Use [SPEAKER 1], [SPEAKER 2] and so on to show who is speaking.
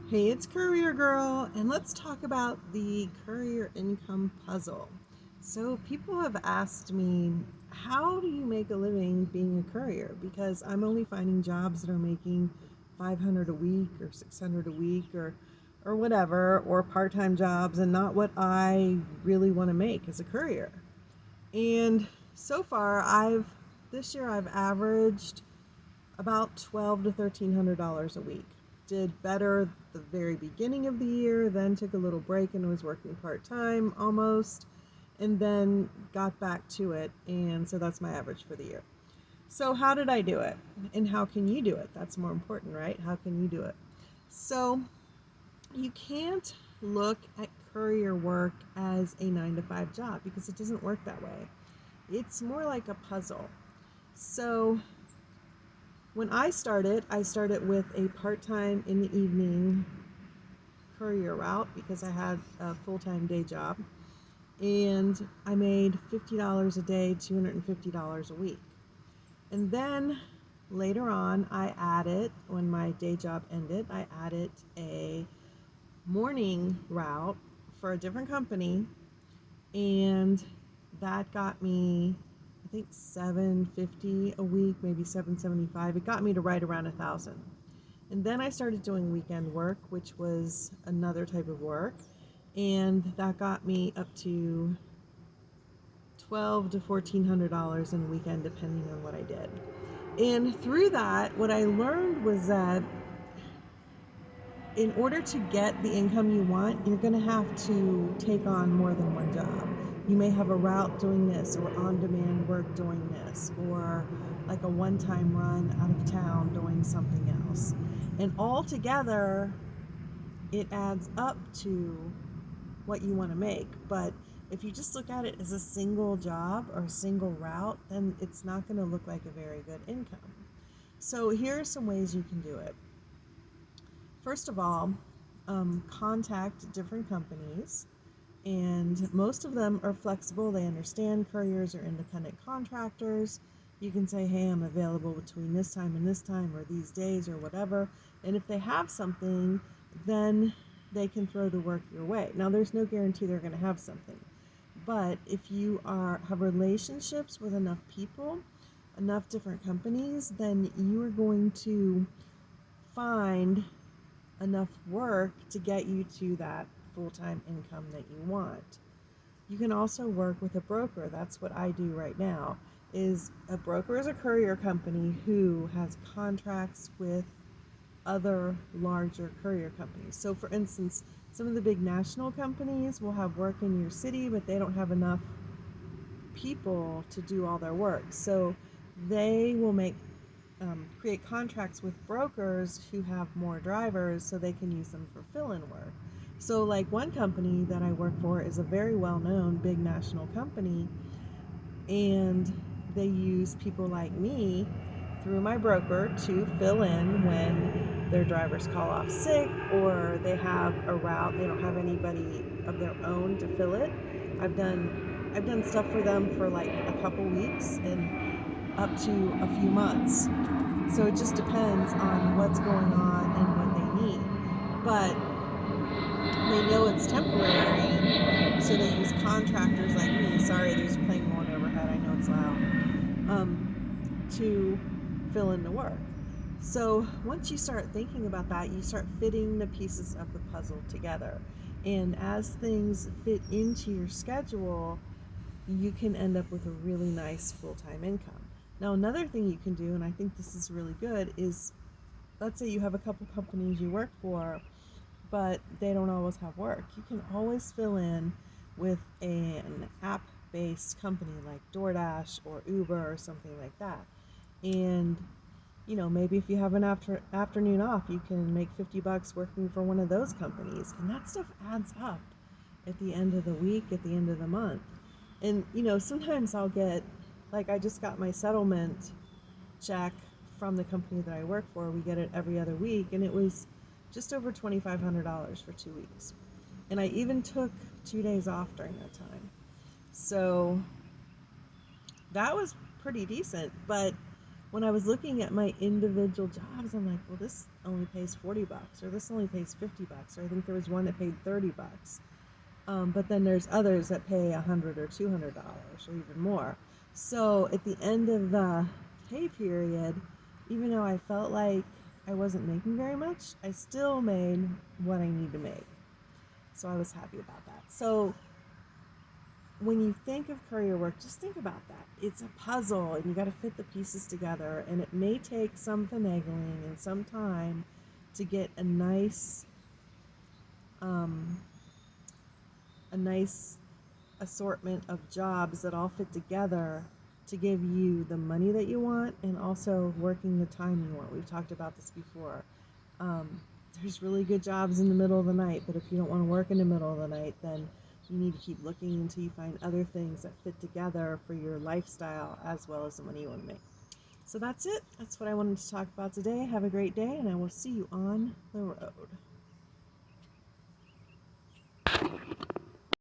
[SPEAKER 1] Hey, it's Courier Girl, and let's talk about the Courier income puzzle. So, people have asked me, how do you make a living being a courier? Because I'm only finding jobs that are making 500 a week or 600 a week or whatever, or part-time jobs, and not what I really want to make as a courier. And so far, this year I've averaged about 12 to $1,300 a week. Did better the very beginning of the year, then took a little break and was working part time almost, and then got back to it. And so that's my average for the year. So, how did I do it? And how can you do it? That's more important, right? How can you do it? So, you can't look at courier work as a 9 to 5 job because it doesn't work that way. It's more like a puzzle. So, when I started with a part time in the evening courier route because I had a full time day job. And I made $50 a day, $250 a week. And then later on, when my day job ended, I added a morning route for a different company. And that got me, I think, 750 a week, maybe 775. It got me to right around 1,000. And then I started doing weekend work, which was another type of work, and that got me up to 12 to $1,400 in a weekend, depending on what I did. And through that, what I learned was that in order to get the income you want, you're going to have to take on more than one job. You may have a route doing this, or on demand work doing this, or like a one time run out of town doing something else. And all together, it adds up to what you want to make. But if you just look at it as a single job or a single route, then it's not going to look like a very good income. So here are some ways you can do it. First of all, contact different companies, and most of them are flexible. They understand couriers are independent contractors. You can say, hey, I'm available between this time and this time, or these days, or whatever. And if they have something, then they can throw the work your way. Now, there's no guarantee they're going to have something. But if you have relationships with enough people, enough different companies, then you are going to find enough work to get you to that full-time income that you want. You can also work with a broker. That's what I do right now. Is a broker is a courier company who has contracts with other larger courier companies. So for instance, some of the big national companies will have work in your city, but they don't have enough people to do all their work. So they will create contracts with brokers who have more drivers so they can use them for fill-in work. So like one company that I work for is a very well-known big national company, and they use people like me through my broker to fill in when their drivers call off sick, or they have a route they don't have anybody of their own to fill it. I've done stuff for them for like a couple weeks and up to a few months. So it just depends on what's going on and what they need. But they know it's temporary, so they use contractors like me. Sorry, there's a plane going overhead. I know it's loud. To fill in the work. So once you start thinking about that, you start fitting the pieces of the puzzle together. And as things fit into your schedule, you can end up with a really nice full-time income. Now, another thing you can do, and I think this is really good, is let's say you have a couple companies you work for, but they don't always have work. You can always fill in with an app-based company like DoorDash or Uber or something like that. And maybe if you have an afternoon off, you can make $50 working for one of those companies, and that stuff adds up at the end of the week, at the end of the month. And sometimes I'll get, like, I just got my settlement check from the company that I work for. We get it every other week, and it was just over $2,500 for 2 weeks. And I even took 2 days off during that time. So that was pretty decent. But when I was looking at my individual jobs, I'm like, well, this only pays 40 bucks, or this only pays 50 bucks, or I think there was one that paid 30 bucks. But then there's others that pay $100 or $200 or even more. So at the end of the pay period, even though I felt like I wasn't making very much, I still made what I need to make. So I was happy about that. So when you think of courier work, just think about that. It's a puzzle and you got to fit the pieces together, and it may take some finagling and some time to get um, a nice assortment of jobs that all fit together to give you the money that you want and also working the time you want. We've talked about this before. Um, there's really good jobs in the middle of the night, but if you don't want to work in the middle of the night, then you need to keep looking until you find other things that fit together for your lifestyle as well as the money you want to make. So that's it. That's what I wanted to talk about today. Have a great day, and I will see you on the road.